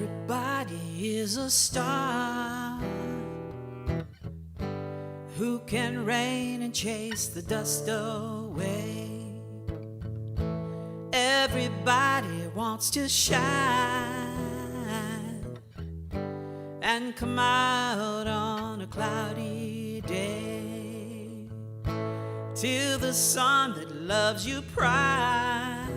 Everybody is a star who can rain and chase the dust away. Everybody wants to shine and come out on a cloudy day, till the sun that loves you proud.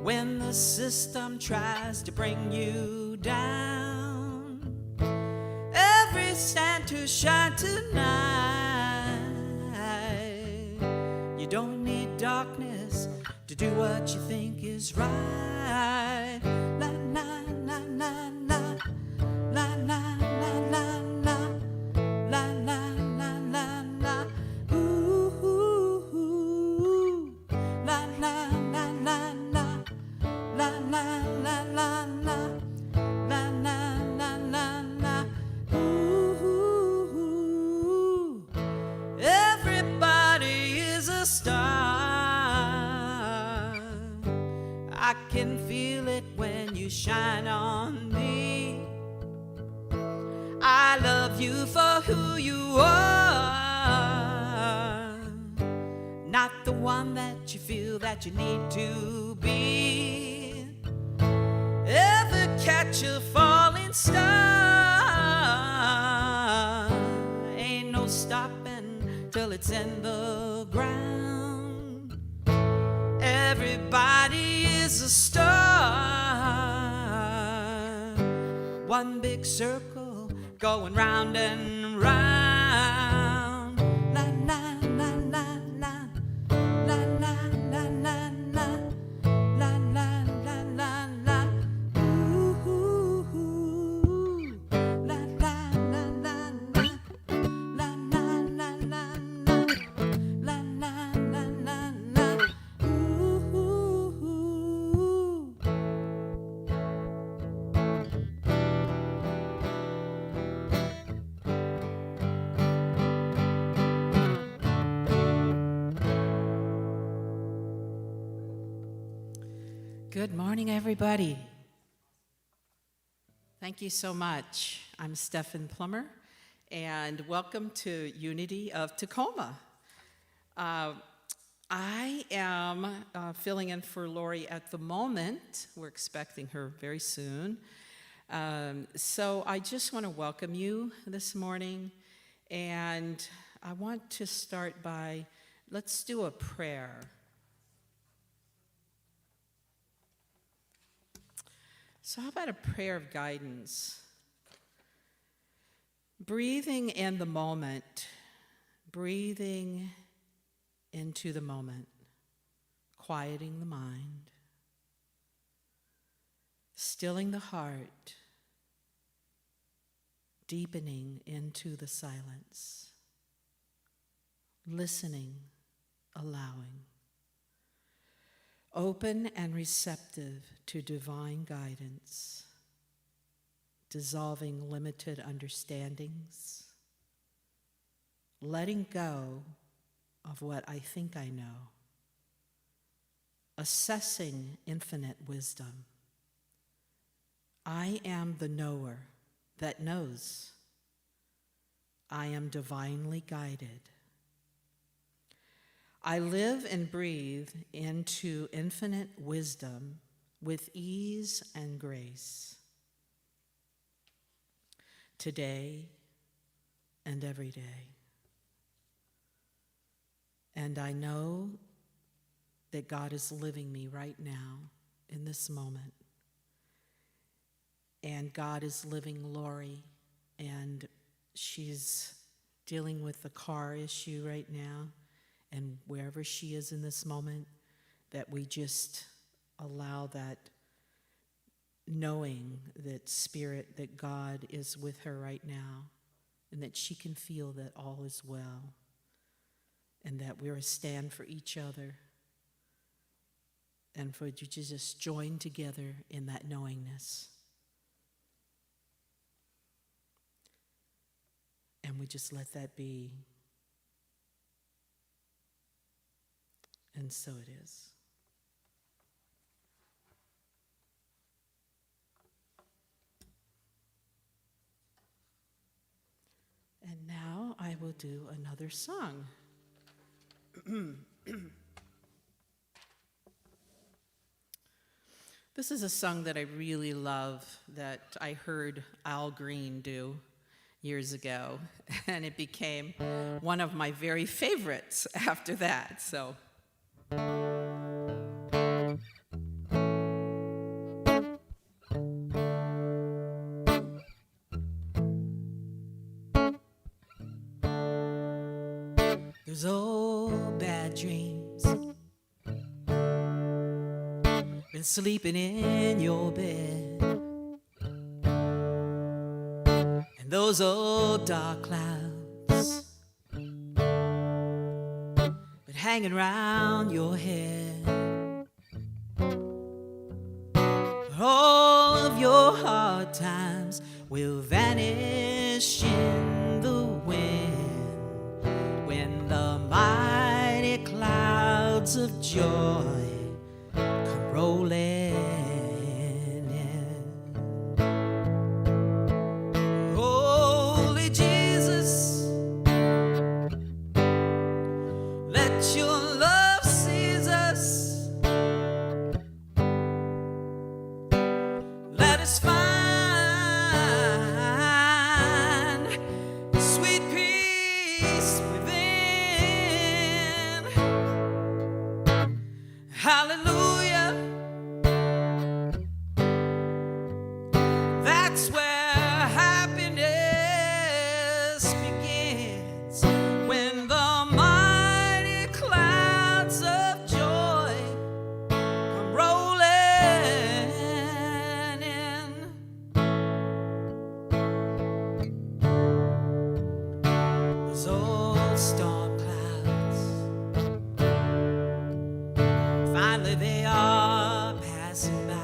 When the system tries to bring you down, every stand to shine tonight. You don't need darkness to do what you think is right. La la la la la la la la la la la la la la la. Ooh, ooh, ooh. La la la la la la la la la la la la la la. Ooh, ooh. Everybody is a star. I can feel it when you shine on me. I love you for who you are, not the one that you feel that you need to be. Ever catch a falling star? Ain't no stopping till it's in the ground. Everybody is a star, one big circle going round and round. La la la la la la la la la la la la la la la. Ooh, ooh, ooh. La la la la la la la la la la la la la la. Ooh, ooh, ooh. Good morning, everybody. Thank you so much. I'm Stephan Plummer, and welcome to Unity of Tacoma. I am filling in for Lori at the moment. We're expecting her very soon. So I just want to welcome you this morning, and I want to start by, let's do a prayer. So how about a prayer of guidance? Breathing in the moment, breathing into the moment, quieting the mind, stilling the heart, deepening into the silence, listening, allowing. Open and receptive to divine guidance, dissolving limited understandings, letting go of what I think I know, assessing infinite wisdom. I am the knower that knows. I am divinely guided. I live and breathe into infinite wisdom with ease and grace, today and every day. And I know that God is living me right now in this moment. And God is living Lori, and she's dealing with the car issue right now. And wherever she is in this moment, that we just allow that knowing that spirit, that God is with her right now, and that she can feel that all is well, and that we're a stand for each other, and for you to just join together in that knowingness. And we just let that be. And so it is. will do another song. This is a song that I really love that I heard Al Green do years ago, and it became one of my very favorites after that. So. There's old bad dreams, been sleeping in your bed, and those old dark clouds been hanging round your head. All of your hard times will vanish in the wind when the mighty clouds of joy come rolling in. Holy Jesus, let your love seize us. Let us find sweet peace within. Hallelujah. That's where happiness begins, when the mighty clouds of joy come rolling in. Those old storm clouds, finally they are passing by.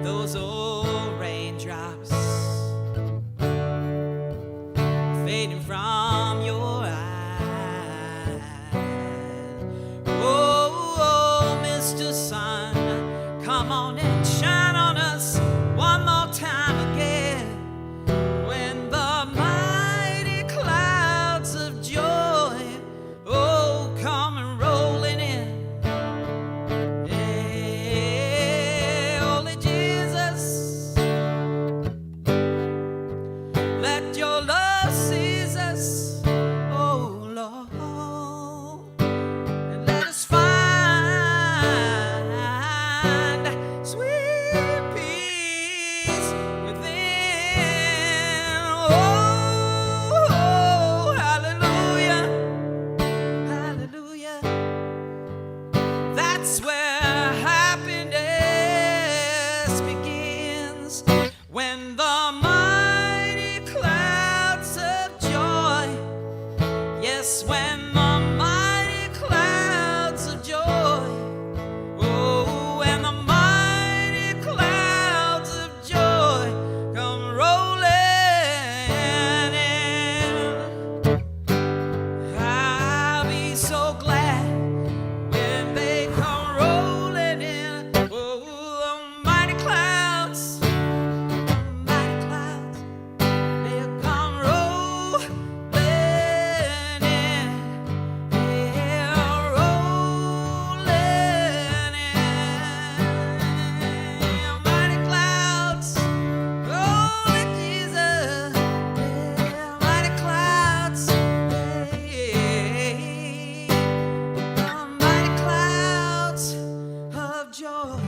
Those old raindrops fading from your eyes. Oh, Mr. Sun, come on and shine on us one more time again, when the mighty clouds of joy, oh, come and rolling in. Hey, Holy Jesus, let your love seize us, oh Lord, and let us find sweet peace within. Oh, hallelujah, hallelujah. That's where happiness begins, when the mighty clouds of joy, yes, when the mighty clouds of joy, oh, when the mighty clouds of joy come rolling in. I'll be so glad when they come rolling in. Oh, the mighty clouds, they'll come rolling in. They're rolling in. Mighty clouds, holy Jesus, mighty clouds, mighty clouds of joy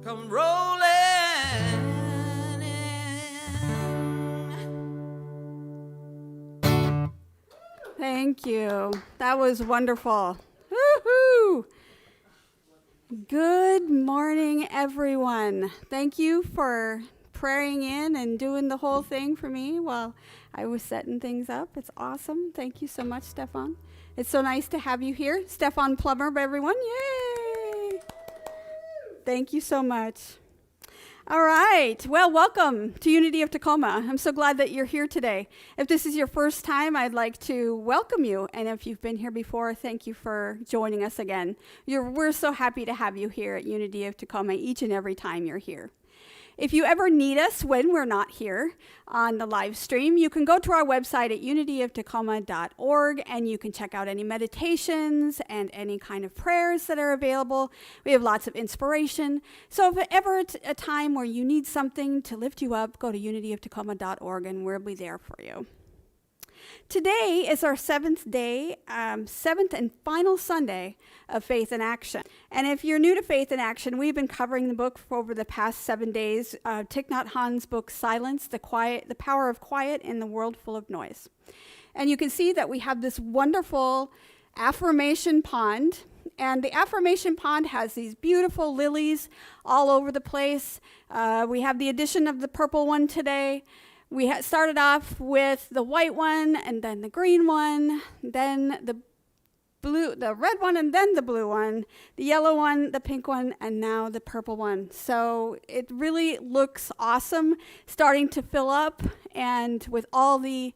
come rolling in. Thank you. That was wonderful. Woohoo! Good morning, everyone. Thank you for praying in and doing the whole thing for me while I was setting things up. It's awesome. Thank you so much, Stefan. It's so nice to have you here. Stefan Plummer, everyone. Yay! Thank you so much. All right. Well, welcome to Unity of Tacoma. I'm so glad that you're here today. If this is your first time, I'd like to welcome you. And if you've been here before, thank you for joining us again. We're so happy to have you here at Unity of Tacoma each and every time you're here. If you ever need us when we're not here on the live stream, you can go to our website at unityoftacoma.org and you can check out any meditations and any kind of prayers that are available. We have lots of inspiration. So if ever it's a time where you need something to lift you up, go to unityoftacoma.org and we'll be there for you. Today is our seventh and final Sunday of Faith in Action. And if you're new to Faith in Action, we've been covering the book for over the past 7 days, Thich Nhat Hanh's book, Silence, the Power of Quiet in the World Full of Noise. And you can see that we have this wonderful affirmation pond. And the affirmation pond has these beautiful lilies all over the place. We have the addition of the purple one today. We started off with the white one, and then the green one, then the red one, and then the blue one, the yellow one, the pink one, and now the purple one. So it really looks awesome, starting to fill up, and with all the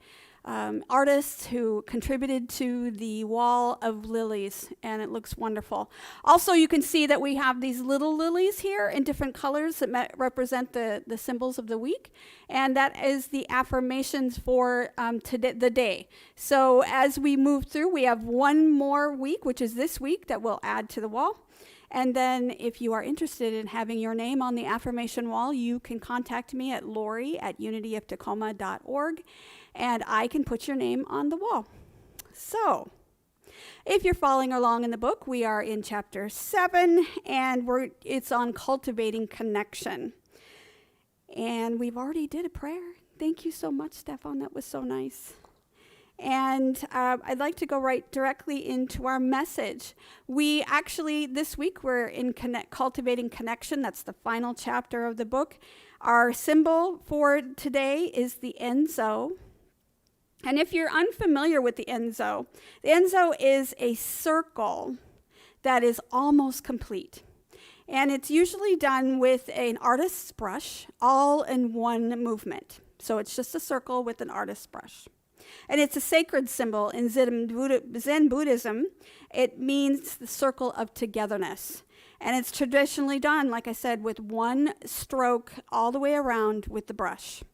artists who contributed to the wall of lilies, and it looks wonderful. Also, you can see that we have these little lilies here in different colors that represent the symbols of the week, and that is the affirmations for today, the day. So as we move through, we have one more week, which is this week, that we'll add to the wall. And then if you are interested in having your name on the affirmation wall, you can contact me at lori@unityoftacoma.org, and I can put your name on the wall. So if you're following along in the book, we are in chapter 7, and it's on cultivating connection. And we've already did a prayer. Thank you so much, Stefan. That was so nice. And I'd like to go right directly into our message. We actually, this week, we're in Cultivating Connection. That's the final chapter of the book. Our symbol for today is the Enso. And if you're unfamiliar with the Enso is a circle that is almost complete. And it's usually done with an artist's brush, all in one movement. So it's just a circle with an artist's brush. And it's a sacred symbol in Zen Buddhism. It means the circle of togetherness. And it's traditionally done, like I said, with one stroke all the way around with the brush.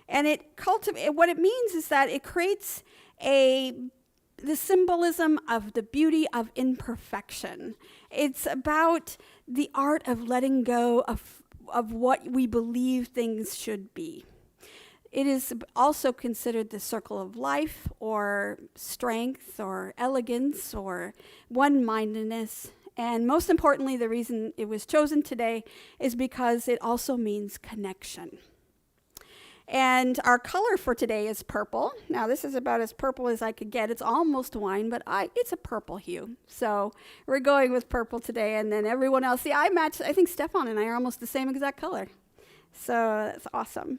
And what it means is that it creates the symbolism of the beauty of imperfection. It's about the art of letting go of what we believe things should be. It is also considered the circle of life, or strength, or elegance, or one-mindedness. And most importantly, the reason it was chosen today is because it also means connection. And our color for today is purple. Now, this is about as purple as I could get. It's almost wine, but it's a purple hue. So we're going with purple today, and then everyone else. See, I think Stefan and I are almost the same exact color. So that's awesome.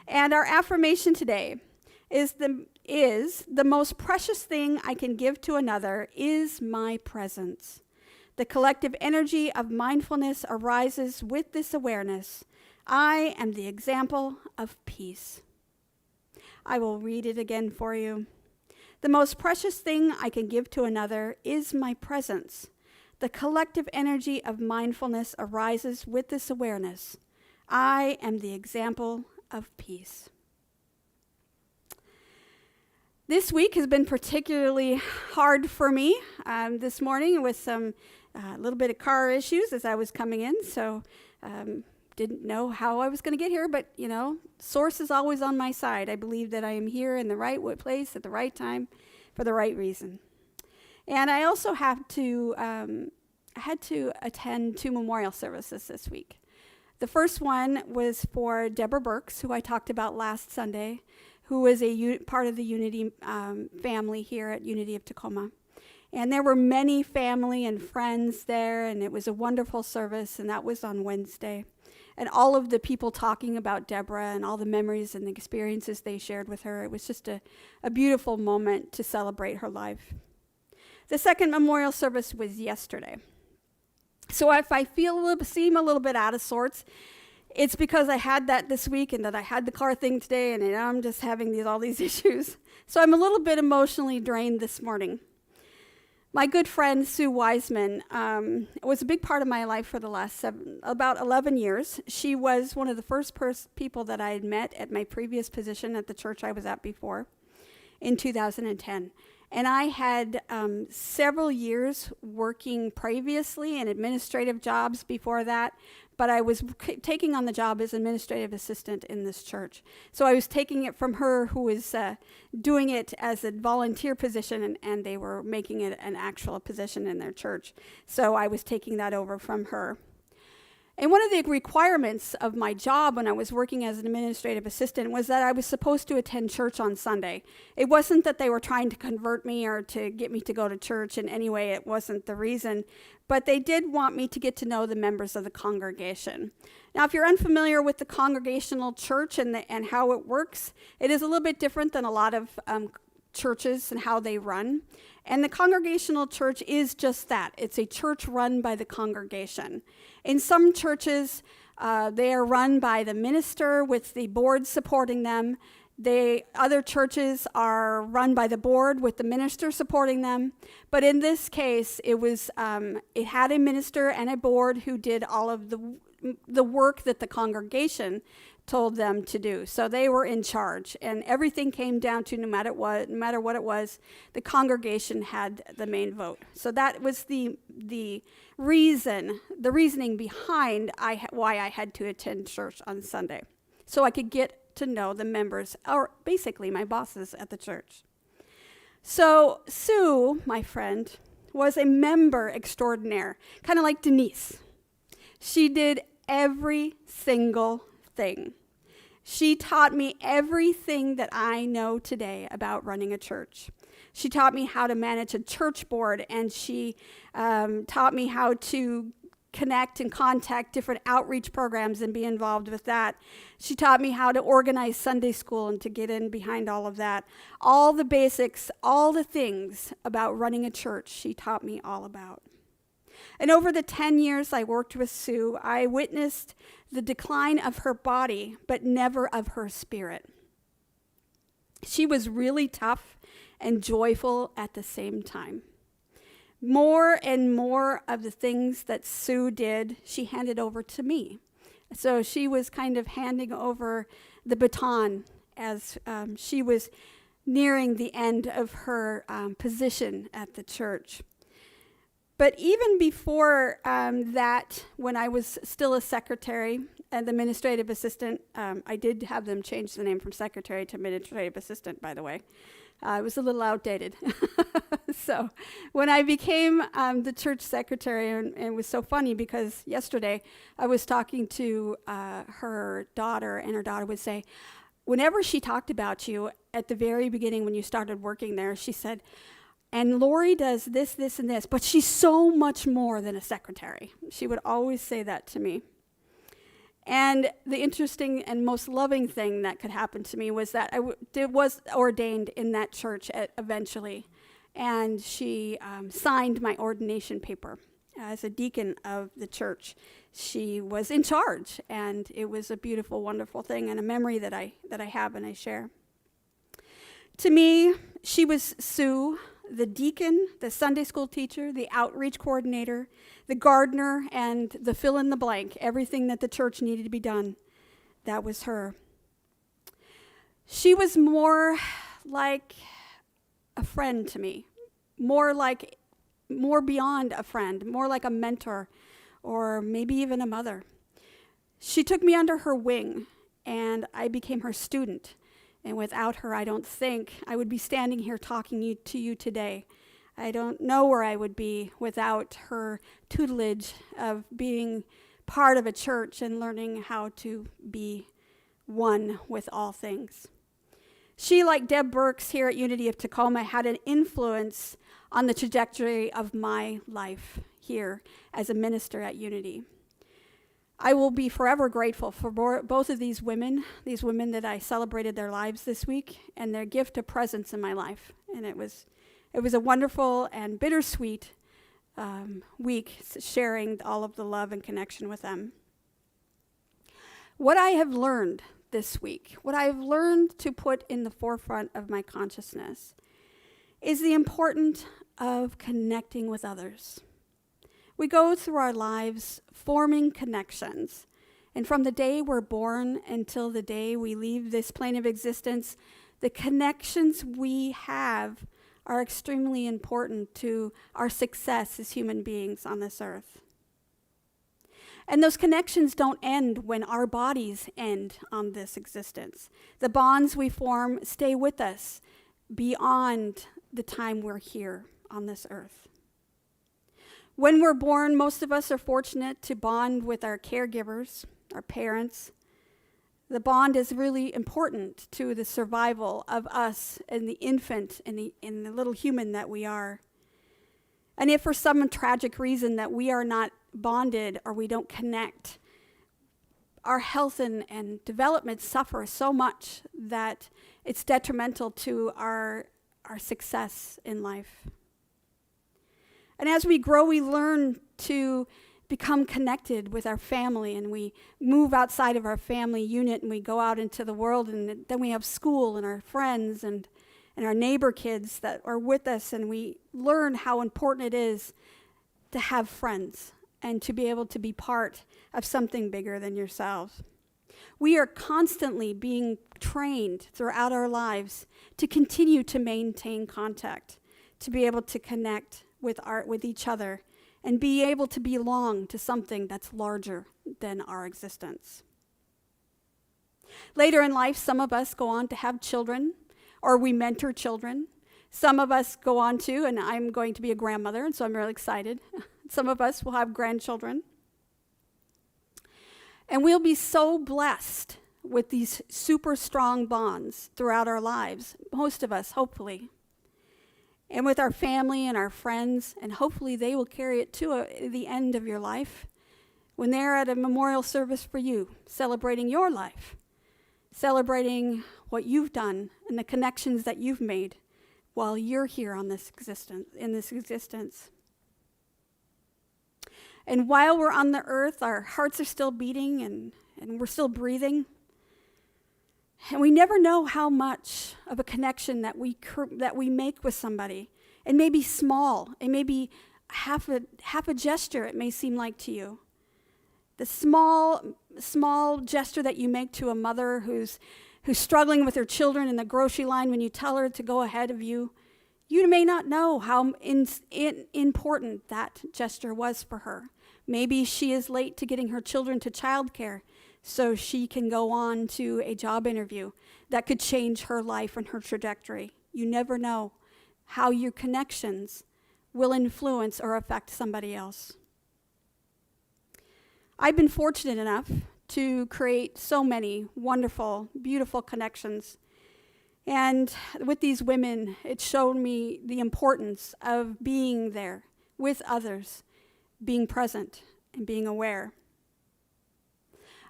And our affirmation today is the most precious thing I can give to another is my presence. The collective energy of mindfulness arises with this awareness. I am the example of peace. I will read it again for you. The most precious thing I can give to another is my presence. The collective energy of mindfulness arises with this awareness. I am the example of peace. This week has been particularly hard for me this morning with some little bit of car issues as I was coming in, so didn't know how I was going to get here, but source is always on my side. I believe that I am here in the right place at the right time for the right reason. And I also had to attend 2 memorial services this week. The first one was for Deborah Burks, who I talked about last Sunday, who was part of the Unity family here at Unity of Tacoma. And there were many family and friends there, and it was a wonderful service, and that was on Wednesday. And all of the people talking about Deborah and all the memories and the experiences they shared with her, it was just a beautiful moment to celebrate her life. The second memorial service was yesterday. So if I seem a little bit out of sorts, it's because I had that this week and that I had the car thing today, and I'm just having all these issues. So I'm a little bit emotionally drained this morning. My good friend Sue Wiseman was a big part of my life for the last about 11 years. She was one of the first people that I had met at my previous position at the church I was at before in 2010. And I had several years working previously in administrative jobs before that, but I was taking on the job as administrative assistant in this church. So I was taking it from her, who was doing it as a volunteer position, and they were making it an actual position in their church. So I was taking that over from her. And one of the requirements of my job when I was working as an administrative assistant was that I was supposed to attend church on Sunday. It wasn't that they were trying to convert me or to get me to go to church in any way. It wasn't the reason. But they did want me to get to know the members of the congregation. Now, if you're unfamiliar with the congregational church and how it works, it is a little bit different than a lot of churches and how they run. And the congregational church is just that. It's a church run by the congregation. In some churches, they are run by the minister with the board supporting them. Other churches are run by the board with the minister supporting them. But in this case, it had a minister and a board who did all of the work that the congregation told them to do. So they were in charge, and everything came down to no matter what it was, the congregation had the main vote. So that was the reasoning behind why I had to attend church on Sunday, so I could get to know the members, or basically my bosses at the church. So Sue, my friend, was a member extraordinaire, kind of like Denise. She did every single thing. She taught me everything that I know today about running a church. She taught me how to manage a church board, and she taught me how to connect and contact different outreach programs and be involved with that. She taught me how to organize Sunday school and to get in behind all of that. All the basics, all the things about running a church, she taught me all about. And over the 10 years I worked with Sue, I witnessed the decline of her body, but never of her spirit. She was really tough and joyful at the same time. More and more of the things that Sue did, she handed over to me. So she was kind of handing over the baton as she was nearing the end of her position at the church. But even before that, when I was still a secretary and administrative assistant, I did have them change the name from secretary to administrative assistant, by the way. It was a little outdated. So when I became the church secretary, and it was so funny because yesterday I was talking to her daughter, and her daughter would say, whenever she talked about you at the very beginning when you started working there, she said, and Lori does this, this, and this, but she's so much more than a secretary. She would always say that to me. And the interesting and most loving thing that could happen to me was that I was ordained in that church eventually. And she signed my ordination paper as a deacon of the church. She was in charge, and it was a beautiful, wonderful thing and a memory that I have and I share. To me, she was Sue, the deacon, the Sunday school teacher, the outreach coordinator, the gardener, and the fill in the blank, everything that the church needed to be done. That was her. She was more like a friend to me, more beyond a friend, more like a mentor, or maybe even a mother. She took me under her wing, and I became her student. And without her, I don't think I would be standing here talking to you today. I don't know where I would be without her tutelage of being part of a church and learning how to be one with all things. She, like Deb Burks here at Unity of Tacoma, had an influence on the trajectory of my life here as a minister at Unity. I will be forever grateful for both of these women that I celebrated their lives this week, and their gift of presence in my life. And it was a wonderful and bittersweet week sharing all of the love and connection with them. What I have learned this week, what I've learned to put in the forefront of my consciousness, is the importance of connecting with others. We go through our lives forming connections. And from the day we're born until the day we leave this plane of existence, the connections we have are extremely important to our success as human beings on this earth. And those connections don't end when our bodies end on this existence. The bonds we form stay with us beyond the time we're here on this earth. When we're born, most of us are fortunate to bond with our caregivers, our parents. The bond is really important to the survival of us and the infant and the little human that we are. And if for some tragic reason that we are not bonded or we don't connect, our health and development suffer so much that it's detrimental to our success in life. And as we grow, we learn to become connected with our family, and we move outside of our family unit and we go out into the world, and then we have school and our friends and our neighbor kids that are with us, and we learn how important it is to have friends and to be able to be part of something bigger than yourselves. We are constantly being trained throughout our lives to continue to maintain contact, to be able to connect with each other and be able to belong to something that's larger than our existence. Later in life, some of us go on to have children, or we mentor children. Some of us go on to, and I'm going to be a grandmother, and so I'm really excited. Some of us will have grandchildren. And we'll be so blessed with these super strong bonds throughout our lives, most of us, hopefully. And with our family and our friends, and hopefully they will carry it to the end of your life when they're at a memorial service for you, celebrating your life, celebrating what you've done and the connections that you've made while you're here on this existence. And while we're on the earth, our hearts are still beating and we're still breathing. And we never know how much of a connection that we make with somebody. It may be small. It may be half a gesture, it may seem like to you. The small gesture that you make to a mother who's struggling with her children in the grocery line when you tell her to go ahead of you, you may not know how important that gesture was for her. Maybe she is late to getting her children to childcare, so she can go on to a job interview that could change her life and her trajectory. You never know how your connections will influence or affect somebody else. I've been fortunate enough to create so many wonderful, beautiful connections. And with these women, it showed me the importance of being there with others, being present and being aware.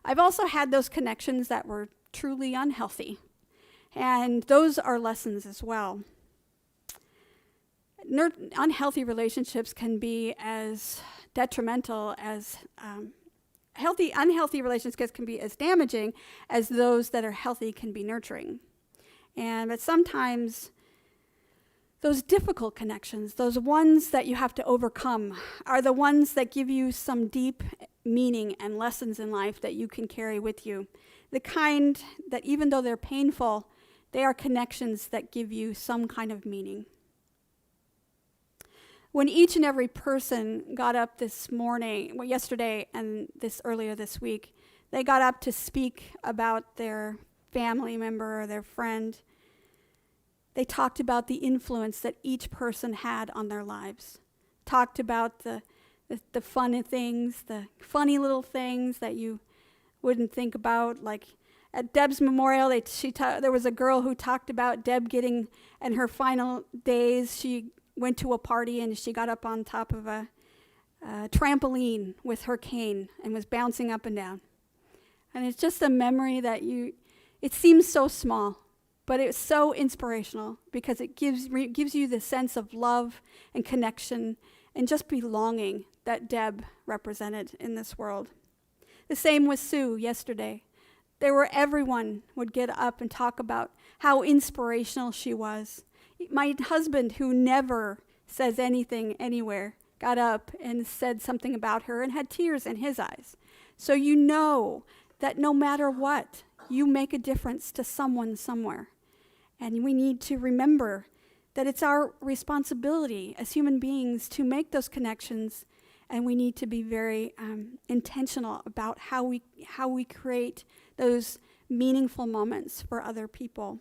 I've also had those connections that were truly unhealthy, and those are lessons as well. Unhealthy relationships can be as detrimental as unhealthy relationships can be as damaging as those that are healthy can be nurturing. But sometimes those difficult connections, those ones that you have to overcome, are the ones that give you some deep meaning and lessons in life that you can carry with you. The kind that even though they're painful, they are connections that give you some kind of meaning. When each and every person got up yesterday and earlier this week, they got up to speak about their family member or their friend, they talked about the influence that each person had on their lives. Talked about the fun things, the funny little things that you wouldn't think about. Like at Deb's memorial, there was a girl who talked about Deb getting, in her final days, she went to a party and she got up on top of a trampoline with her cane and was bouncing up and down. And it's just a memory that it seems so small, but it's so inspirational because it gives you the sense of love and connection and just belonging that Deb represented in this world. The same with Sue yesterday. Everyone would get up and talk about how inspirational she was. My husband, who never says anything anywhere, got up and said something about her and had tears in his eyes. So you know that no matter what, you make a difference to someone somewhere. And we need to remember that it's our responsibility as human beings to make those connections, and we need to be very intentional about how we create those meaningful moments for other people.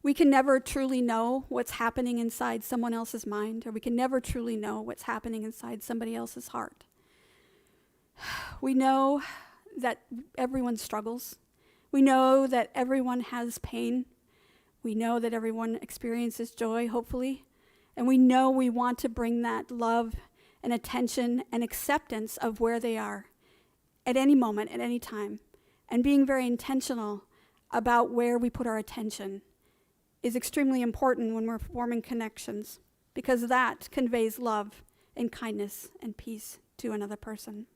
We can never truly know what's happening inside someone else's mind, or we can never truly know what's happening inside somebody else's heart. We know that everyone struggles. We know that everyone has pain. We know that everyone experiences joy, hopefully. And we know we want to bring that love and attention and acceptance of where they are at any moment, at any time. And being very intentional about where we put our attention is extremely important when we're forming connections, because that conveys love and kindness and peace to another person.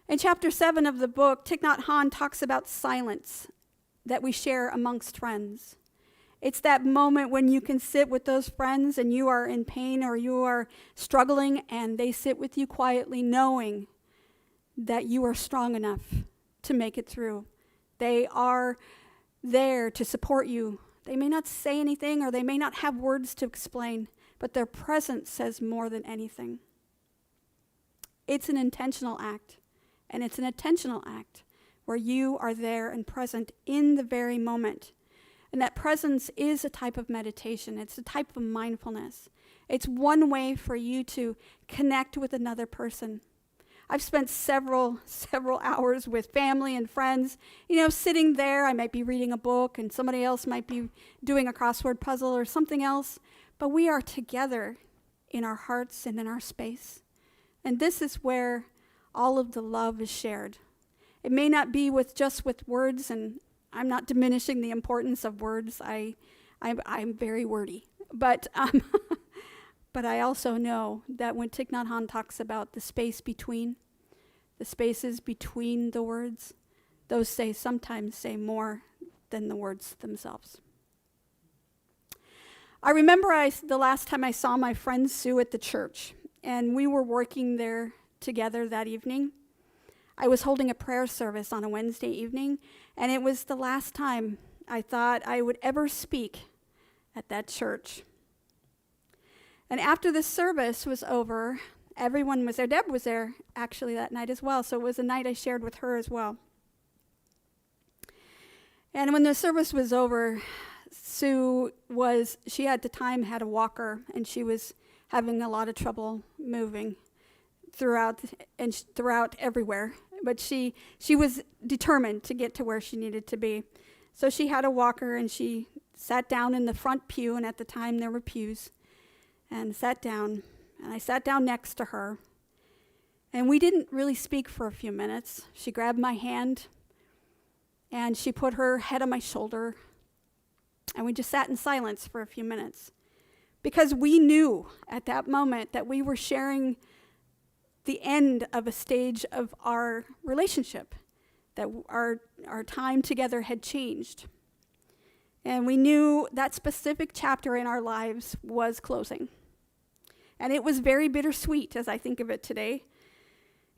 In chapter 7 of the book, Thich Nhat Hanh talks about silence that we share amongst friends. It's that moment when you can sit with those friends and you are in pain or you are struggling, and they sit with you quietly knowing that you are strong enough to make it through. They are there to support you. They may not say anything, or they may not have words to explain, but their presence says more than anything. It's an intentional act, and it's an attentional act where you are there and present in the very moment. And that presence is a type of meditation. It's a type of mindfulness. It's one way for you to connect with another person. I've spent several hours with family and friends, sitting there. I might be reading a book and somebody else might be doing a crossword puzzle or something else, but we are together in our hearts and in our space. And this is where all of the love is shared. It may not be just with words, and I'm not diminishing the importance of words. I'm very wordy, but but I also know that when Thich Nhat Hanh talks about the spaces between the words, those sometimes say more than the words themselves. I remember the last time I saw my friend Sue at the church, and we were working there together that evening. I was holding a prayer service on a Wednesday evening, and it was the last time I thought I would ever speak at that church. And after the service was over, everyone was there. Deb was there actually that night as well, so it was a night I shared with her as well. And when the service was over, Sue she at the time had a walker, and she was having a lot of trouble moving throughout everywhere. But she was determined to get to where she needed to be. So she had a walker, and she sat down in the front pew, and at the time there were pews, and sat down, and I sat down next to her. And we didn't really speak for a few minutes. She grabbed my hand, and she put her head on my shoulder, and we just sat in silence for a few minutes, because we knew at that moment that we were sharing the end of a stage of our relationship, that our time together had changed. And we knew that specific chapter in our lives was closing. And it was very bittersweet as I think of it today.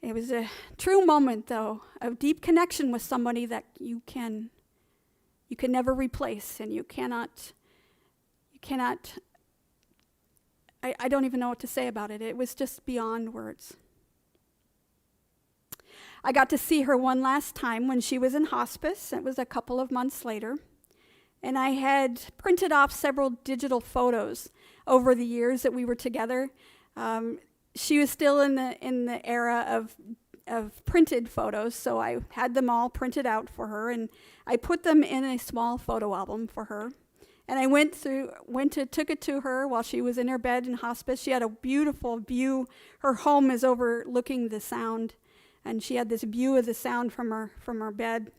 It was a true moment, though, of deep connection with somebody that you can never replace, and you cannot, I don't even know what to say about it. It was just beyond words. I got to see her one last time when she was in hospice. It was a couple of months later. And I had printed off several digital photos over the years that we were together. She was still in the era of printed photos, so I had them all printed out for her, and I put them in a small photo album for her. And I took it to her while she was in her bed in hospice. She had a beautiful view. Her home is overlooking the Sound, and she had this view of the Sound from her bed.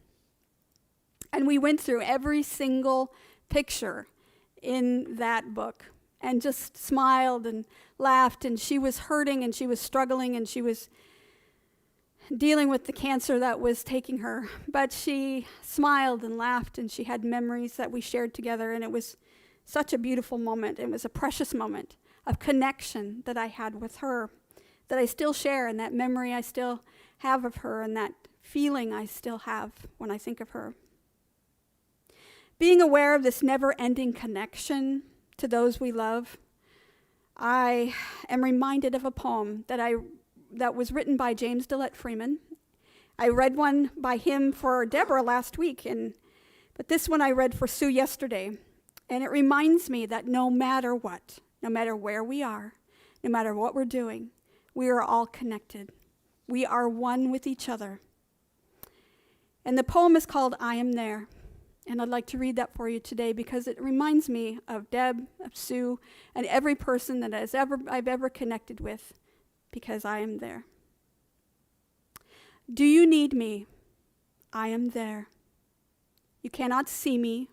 And we went through every single picture in that book and just smiled and laughed. And she was hurting, and she was struggling, and she was dealing with the cancer that was taking her. But she smiled and laughed, and she had memories that we shared together, and it was Such a beautiful moment. It was a precious moment of connection that I had with her, that I still share, and that memory I still have of her, and that feeling I still have when I think of her. Being aware of this never-ending connection to those we love, I am reminded of a poem that was written by James Dillett Freeman. I read one by him for Deborah last week, but this one I read for Sue yesterday. And it reminds me that no matter what, no matter where we are, no matter what we're doing, we are all connected. We are one with each other. And the poem is called I Am There. And I'd like to read that for you today because it reminds me of Deb, of Sue, and every person that I've ever connected with, because I am there. Do you need me? I am there. You cannot see me,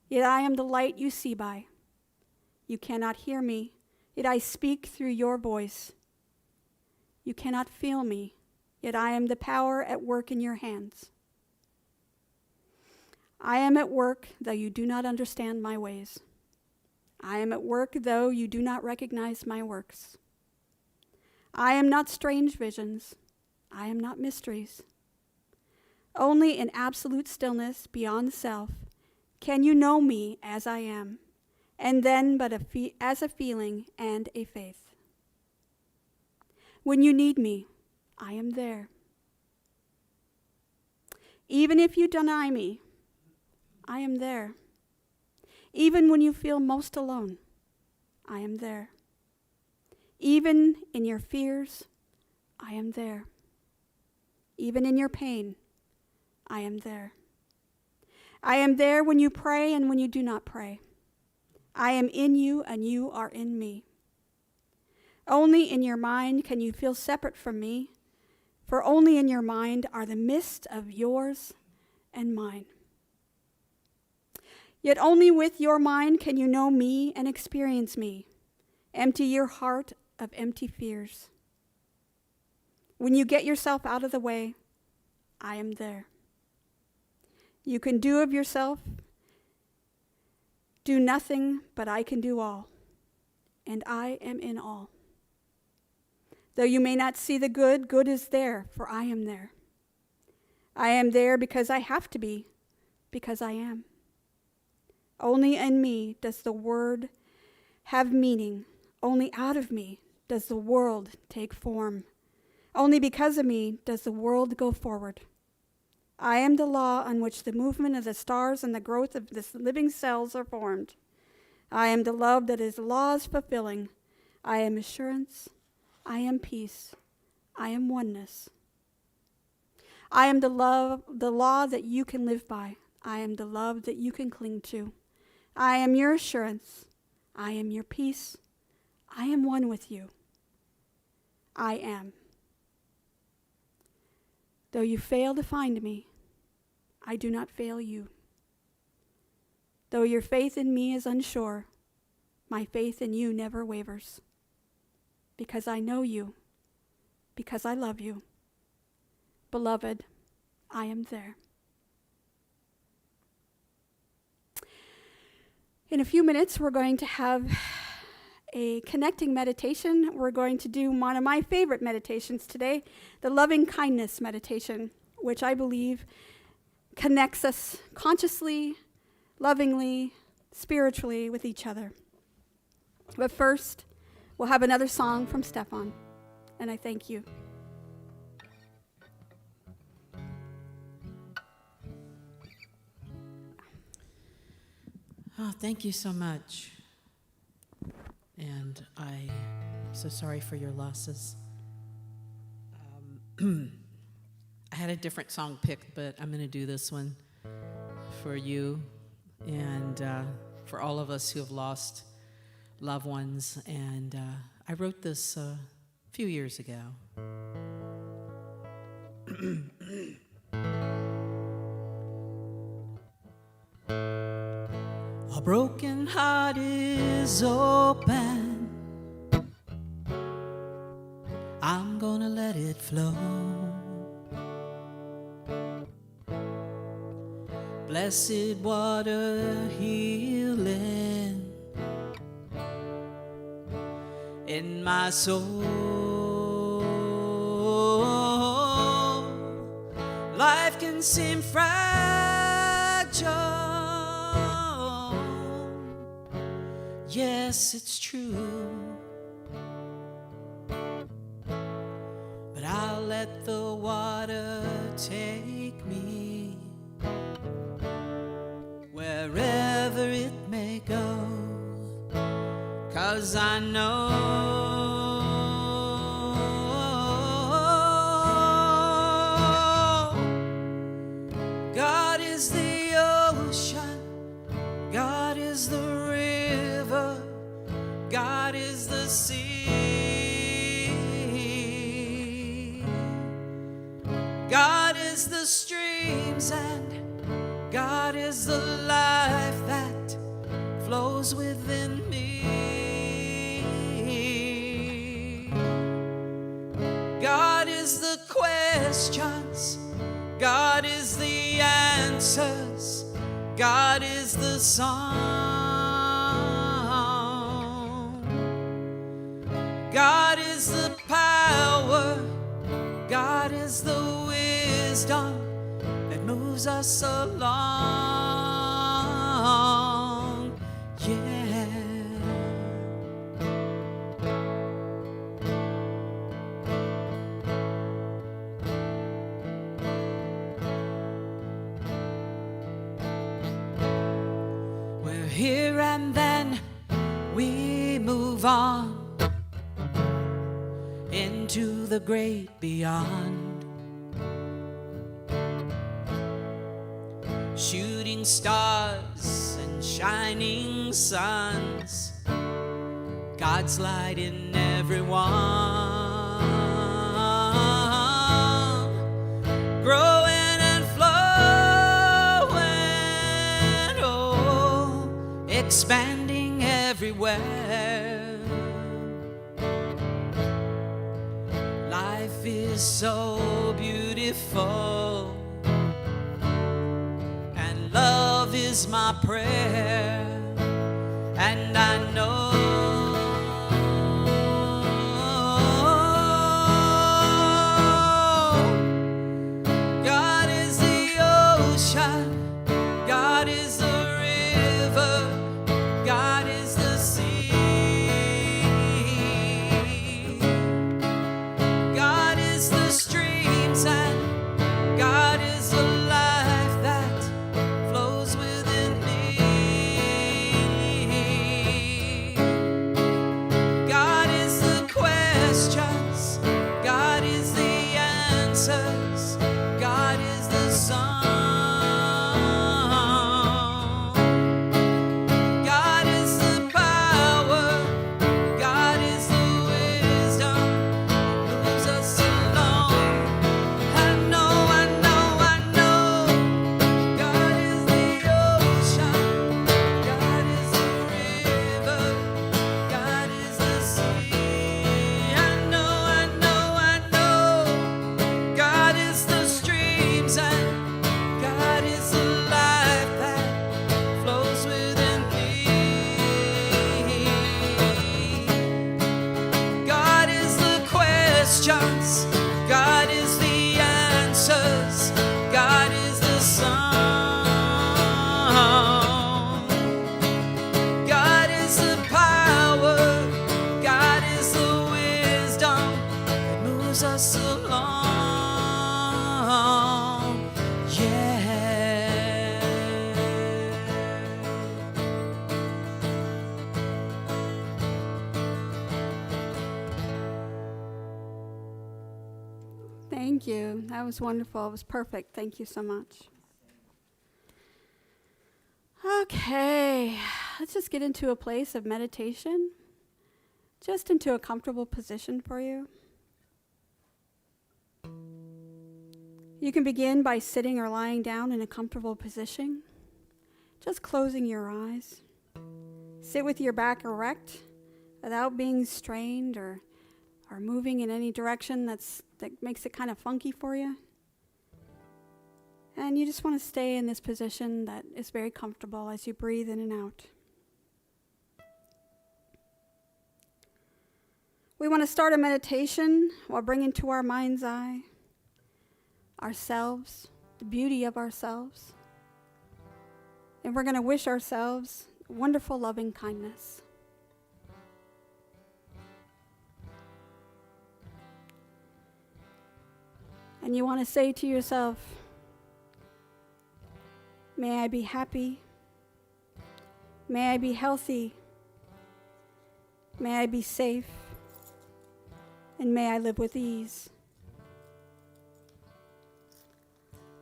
yet I am the light you see by. You cannot hear me, yet I speak through your voice. You cannot feel me, yet I am the power at work in your hands. I am at work, though you do not understand my ways. I am at work, though you do not recognize my works. I am not strange visions. I am not mysteries. Only in absolute stillness beyond self can you know me as I am, and then but as a feeling and a faith. When you need me, I am there. Even if you deny me, I am there. Even when you feel most alone, I am there. Even in your fears, I am there. Even in your pain, I am there. I am there when you pray and when you do not pray. I am in you and you are in me. Only in your mind can you feel separate from me, for only in your mind are the mists of yours and mine. Yet only with your mind can you know me and experience me. Empty your heart of empty fears. When you get yourself out of the way, I am there. You can do of yourself, do nothing, but I can do all, and I am in all. Though you may not see the good, good is there, for I am there. I am there because I have to be, because I am. Only in me does the word have meaning. Only out of me does the world take form. Only because of me does the world go forward. I am the law on which the movement of the stars and the growth of the living cells are formed. I am the love that is laws fulfilling. I am assurance. I am peace. I am oneness. I am the law that you can live by. I am the love that you can cling to. I am your assurance. I am your peace. I am one with you. I am. Though you fail to find me, I do not fail you. Though your faith in me is unsure, my faith in you never wavers. Because I know you, because I love you. Beloved, I am there. In a few minutes, we're going to have a connecting meditation. We're going to do one of my favorite meditations today, the loving kindness meditation, which I believe connects us consciously, lovingly, spiritually with each other. But first, we'll have another song from Stefan, and I thank you. Oh, thank you so much. And I'm so sorry for your losses. I had a different song picked, but I'm going to do this one for you and for all of us who have lost loved ones. And I wrote this a few years ago. A broken heart is open. I'm gonna let it flow. Blessed water healing in my soul. Life can seem fragile. Yes, it's true. But I'll let the water take me wherever it may go, 'cause I know God is the ocean, God is the river, God is the sea, God is the streams, and God is the life that flows within me. God is the questions, God is the answers, God is the song, God is the power, God is the wisdom that moves us along. Yeah. We're here and then we move on into the great beyond. Shooting stars and shining suns, God's light in everyone, growing and flowing, oh, expanding everywhere. Life is so beautiful, love is my prayer, and I know God is the ocean, God is the river, God is the sea, God is the streams, and God is the life that flows within me. God is the questions, God is the answers, God is the song, God is the power, God is the wisdom that moves us along. I know, I know, I know, God is the ocean, God is the river, God is the sea. I know, I know, I know, God is the streams, and God is the life that flows within me. God is the questions, God is the answers, God is the song, God is the power, God is the wisdom that moves us along. Yeah. Thank you. That was wonderful. It was perfect. Thank you so much. Okay, let's just get into a place of meditation, just into a comfortable position for you. You can begin by sitting or lying down in a comfortable position, just closing your eyes. Sit with your back erect without being strained or moving in any direction that makes it kind of funky for you. And you just want to stay in this position that is very comfortable as you breathe in and out. We want to start a meditation while bringing to our mind's eye ourselves, the beauty of ourselves. And we're going to wish ourselves wonderful loving kindness. And you want to say to yourself, may I be happy, may I be healthy, may I be safe, and may I live with ease.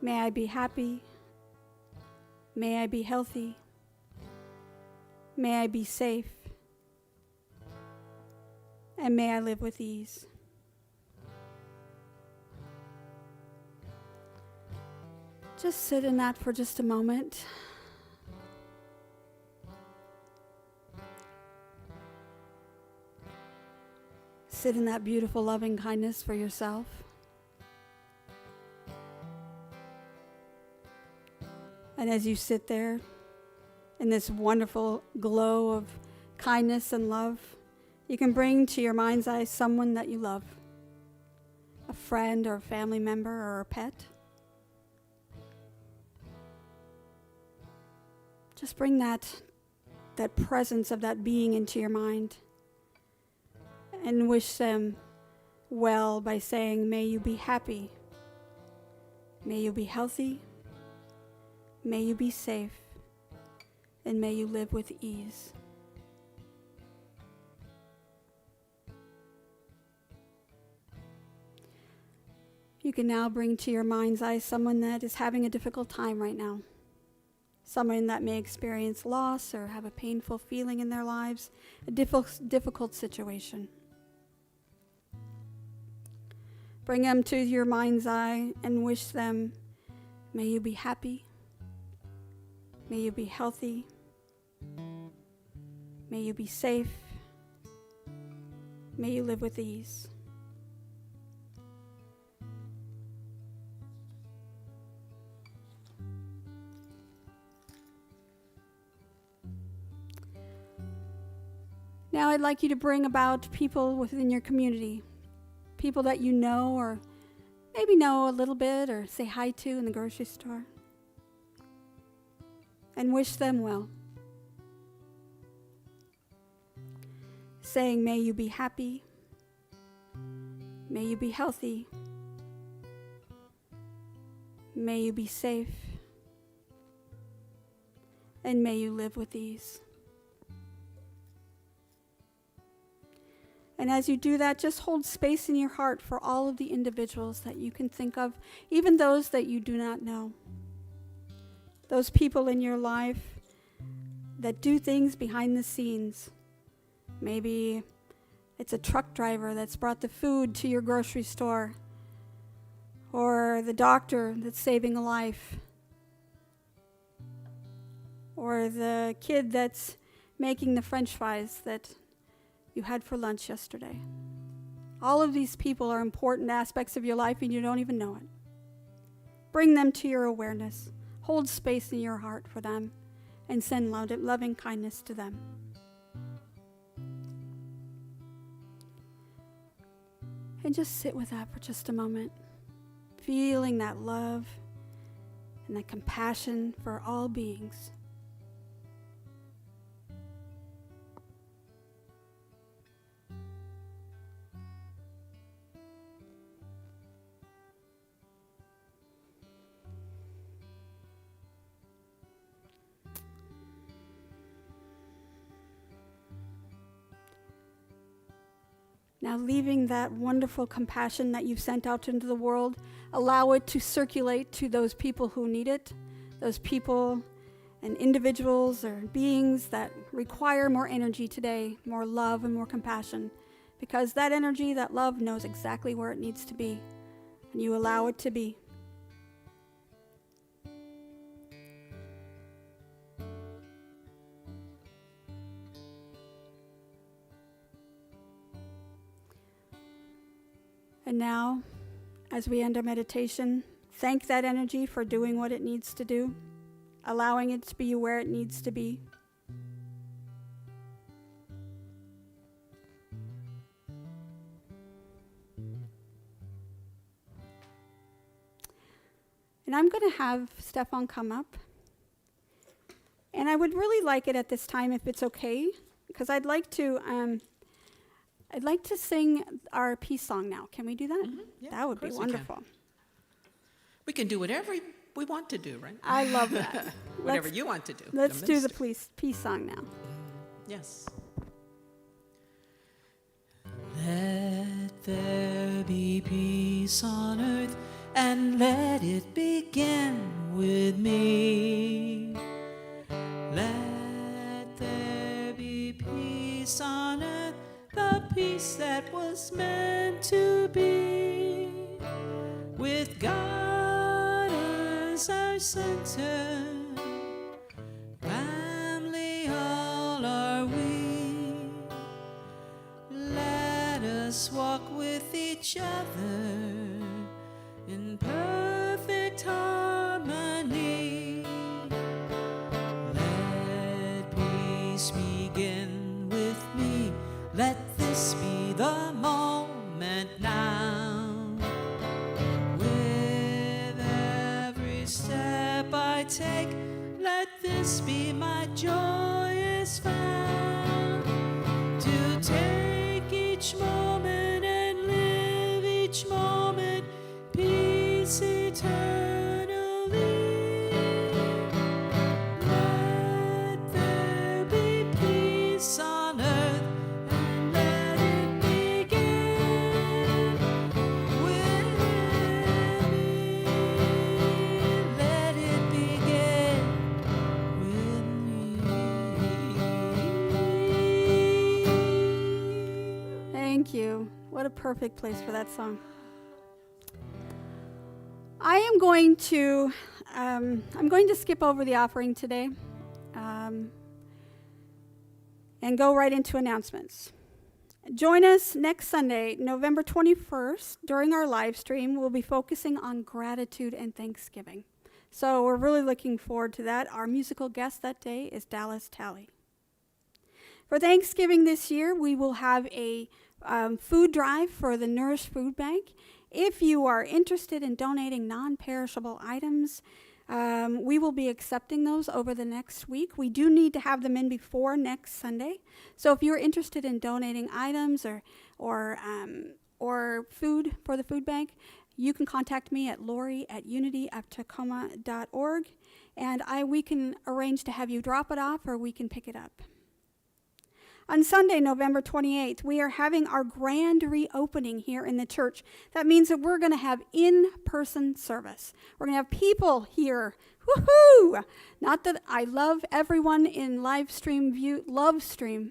May I be happy, may I be healthy, may I be safe, and may I live with ease. Just sit in that for just a moment. Sit in that beautiful loving kindness for yourself. And as you sit there in this wonderful glow of kindness and love, you can bring to your mind's eye someone that you love, a friend or a family member or a pet. Just bring that presence of that being into your mind and wish them well by saying, may you be happy, may you be healthy, may you be safe, and may you live with ease. You can now bring to your mind's eye someone that is having a difficult time right now. Someone that may experience loss or have a painful feeling in their lives, a difficult situation. Bring them to your mind's eye and wish them, may you be happy, may you be healthy, may you be safe, may you live with ease. Now I'd like you to bring about people within your community, people that you know or maybe know a little bit or say hi to in the grocery store, and wish them well. Saying, may you be happy, may you be healthy, may you be safe, and may you live with ease. And as you do that, just hold space in your heart for all of the individuals that you can think of, even those that you do not know. Those people in your life that do things behind the scenes. Maybe it's a truck driver that's brought the food to your grocery store, or the doctor that's saving a life, or the kid that's making the French fries that you had for lunch yesterday. All of these people are important aspects of your life and you don't even know it. Bring them to your awareness. Hold space in your heart for them and send loving kindness to them. And just sit with that for just a moment, feeling that love and that compassion for all beings. Now, leaving that wonderful compassion that you've sent out into the world, allow it to circulate to those people who need it, those people and individuals or beings that require more energy today, more love and more compassion, because that energy, that love knows exactly where it needs to be, and you allow it to be. And now, as we end our meditation, thank that energy for doing what it needs to do, allowing it to be where it needs to be. And I'm going to have Stefan come up. And I would really like it at this time, if it's okay, because I'd like to sing our peace song now. Can we do that? Mm-hmm. Yeah, that would be wonderful. We can do whatever we want to do, right? I love that. Whatever you want to do. Let's do the peace song now. Yes. Let there be peace on earth, and let it begin with me. Let there be peace on earth, the peace that was meant to be, with God as our center. Family all are we. Let us walk with each other in perfect harmony. Let peace begin with me. Let this be the moment now. With every step I take, let this be my joyous vow. To take each moment and live each moment, peace eternally. Let there be peace on earth, and let it begin with me. Let it begin with me. Thank you. What a perfect place for that song. I am going to skip over the offering today and go right into announcements. Join us next Sunday, November 21st, during our live stream. We'll be focusing on gratitude and thanksgiving. So we're really looking forward to that. Our musical guest that day is Dallas Talley. For Thanksgiving this year, we will have a food drive for the Nourish Food Bank. If you are interested in donating non-perishable items, we will be accepting those over the next week. We do need to have them in before next Sunday. So if you're interested in donating items or food for the food bank, you can contact me at lori@unityofTacoma.org, and we can arrange to have you drop it off or we can pick it up. On Sunday, November 28th, we are having our grand reopening here in the church. That means that we're going to have in-person service. We're going to have people here. Woohoo! Not that I love everyone in live stream view, love stream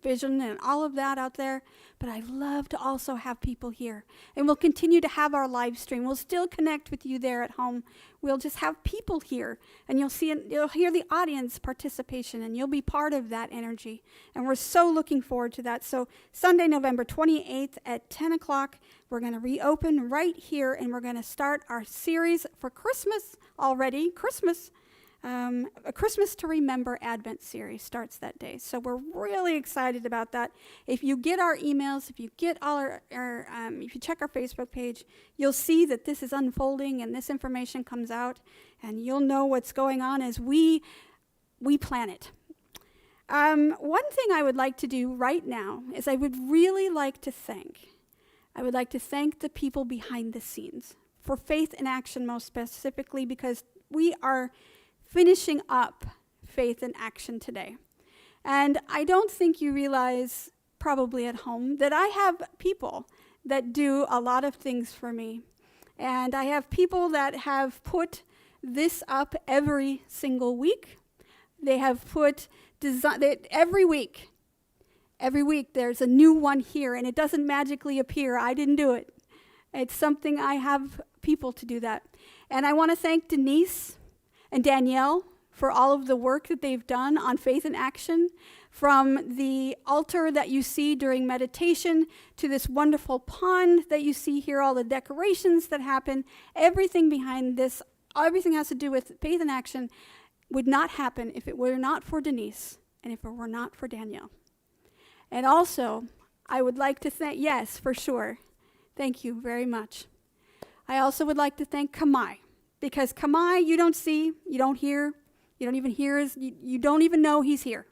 vision and all of that out there, but I love to also have people here. And we'll continue to have our live stream. We'll still connect with you there at home. We'll just have people here, and you'll hear the audience participation, and you'll be part of that energy. And we're so looking forward to that. So Sunday, November 28th at 10 o'clock, we're going to reopen right here, and we're going to start our series for Christmas already. A Christmas to Remember Advent series starts that day. So we're really excited about that. If you get our emails, if you get all if you check our Facebook page, you'll see that this is unfolding and this information comes out, and you'll know what's going on as we plan it. One thing I would like to do right now is I would like to thank the people behind the scenes for Faith in Action, most specifically, because we are finishing up Faith in Action today. And I don't think you realize, probably at home, that I have people that do a lot of things for me. And I have people that have put this up every single week. They have put every week there's a new one here, and it doesn't magically appear. I didn't do it. It's something I have people to do that. And I want to thank Denise and Danielle for all of the work that they've done on Faith in Action, from the altar that you see during meditation to this wonderful pond that you see here, all the decorations that happen, everything behind this, everything has to do with Faith in Action would not happen if it were not for Denise and if it were not for Danielle. And also, I would like to thank, yes, for sure, thank you very much. I also would like to thank Kamai, because Kamai you don't see, you don't hear, you don't even hear you don't even know he's here.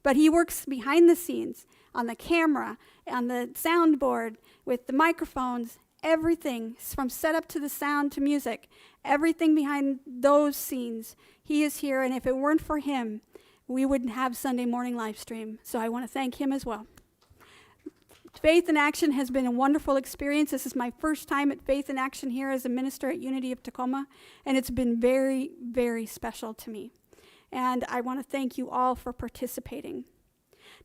But he works behind the scenes, on the camera, on the soundboard, with the microphones, everything from setup to the sound to music, everything behind those scenes. He is here, and if it weren't for him, we wouldn't have Sunday morning live stream. So I want to thank him as well. Faith in Action has been a wonderful experience. This is my first time at Faith in Action here as a minister at Unity of Tacoma, and it's been very, very special to me. And I want to thank you all for participating.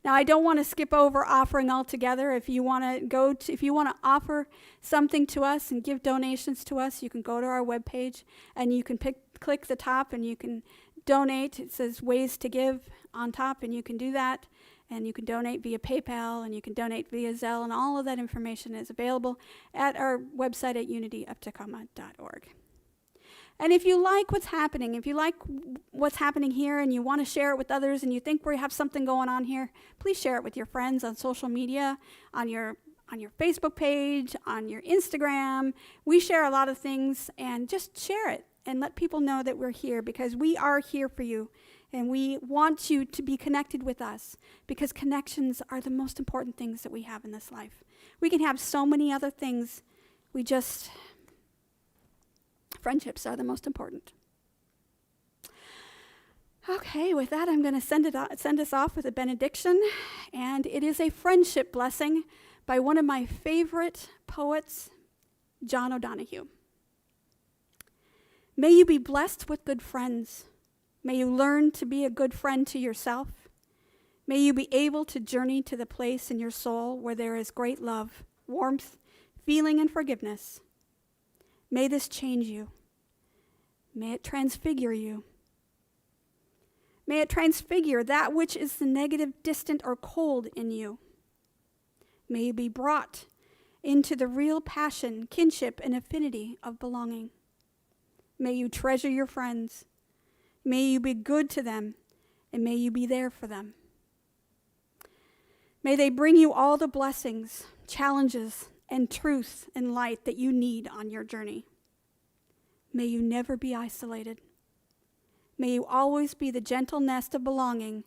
Now, I don't want to skip over offering altogether. If you want to offer something to us and give donations to us, you can go to our webpage and you can click the top and you can donate. It says ways to give on top, and you can do that. And you can donate via PayPal, and you can donate via Zelle, and all of that information is available at our website at unityofTacoma.org. And if you like what's happening, here and you want to share it with others and you think we have something going on here, please share it with your friends on social media, on your Facebook page, on your Instagram. We share a lot of things, and just share it and let people know that we're here, because we are here for you. And we want you to be connected with us, because connections are the most important things that we have in this life. We can have so many other things. Friendships are the most important. Okay, with that, I'm going to send us off with a benediction. And it is a friendship blessing by one of my favorite poets, John O'Donohue. May you be blessed with good friends. May you learn to be a good friend to yourself. May you be able to journey to the place in your soul where there is great love, warmth, feeling, and forgiveness. May this change you. May it transfigure you. May it transfigure that which is the negative, distant, or cold in you. May you be brought into the real passion, kinship, and affinity of belonging. May you treasure your friends. May you be good to them, and may you be there for them. May they bring you all the blessings, challenges, and truth and light that you need on your journey. May you never be isolated. May you always be the gentle nest of belonging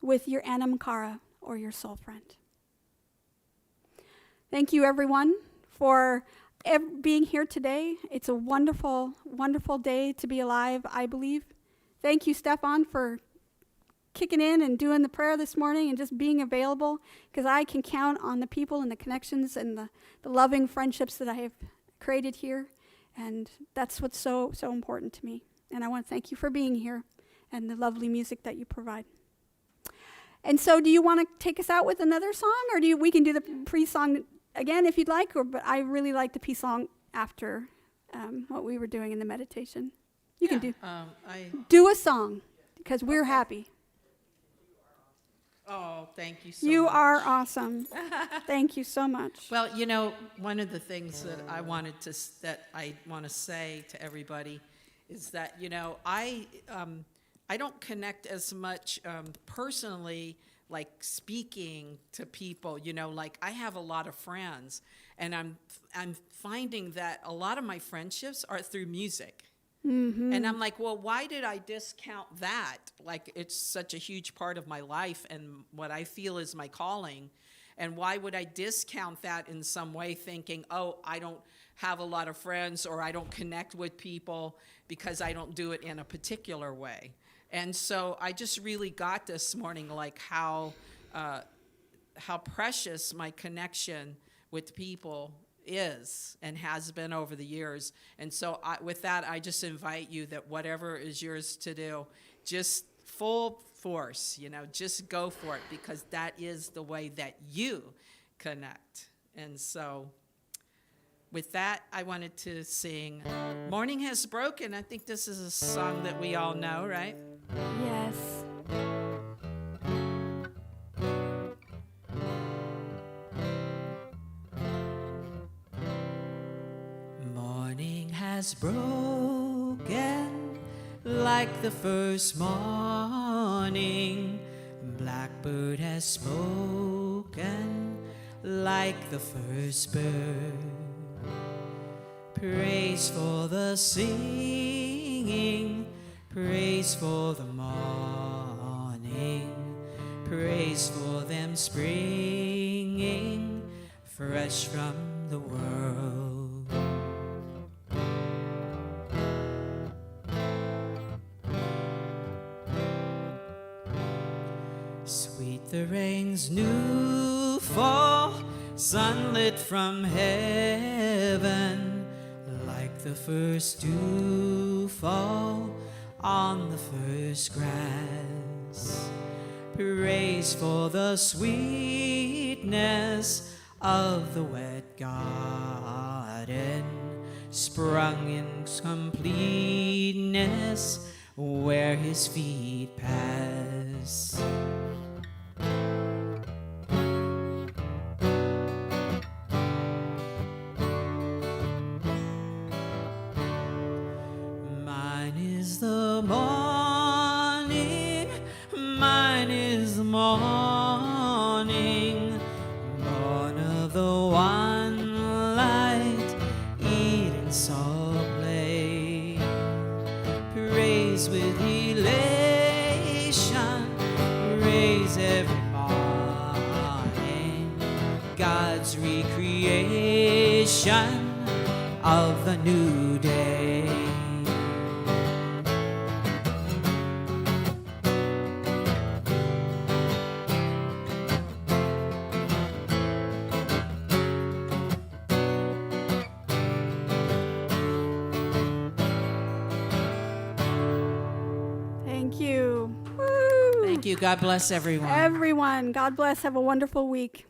with your anam cara, or your soul friend. Thank you, everyone, for being here today. It's a wonderful, wonderful day to be alive, I believe. Thank you, Stefan, for kicking in and doing the prayer this morning and just being available, because I can count on the people and the connections and the loving friendships that I have created here, and that's what's so, so important to me. And I want to thank you for being here and the lovely music that you provide. And so do you want to take us out with another song, or we can do the pre-song again if you'd like, but I really like the pre-song after what we were doing in the meditation. You can do a song, because we're happy. Oh, thank you so much. You are awesome. Thank you so much. Well, one of the things that I want to say to everybody is that, I don't connect as much personally, like speaking to people, like I have a lot of friends, and I'm finding that a lot of my friendships are through music. Mm-hmm. And I'm like, well, why did I discount that? Like, it's such a huge part of my life and what I feel is my calling. And why would I discount that in some way, thinking, oh, I don't have a lot of friends, or I don't connect with people because I don't do it in a particular way. And so I just really got this morning, like how precious my connection with people is and has been over the years. And so with that, I just invite you that whatever is yours to do, just full force, just go for it, because that is the way that you connect. And so with that, I wanted to sing Morning Has Broken. I think this is a song that we all know, right? Yes. Morning has broken like the first morning. Blackbird has spoken like the first bird. Praise for the singing, praise for the morning, praise for them springing fresh from the world. Sweet the rain's new fall, sunlit from heaven, like the first dew fall on the first grass. Praise for the sweetness of the wet garden, sprung in completeness where his feet pass. Mine is the morning, mine is the morning, born of the one light, Eden saw play. Praise with elation, praise every morning, God's recreation of the new day. Thank you. Woo. Thank you. God bless everyone. Everyone, God bless. Have a wonderful week.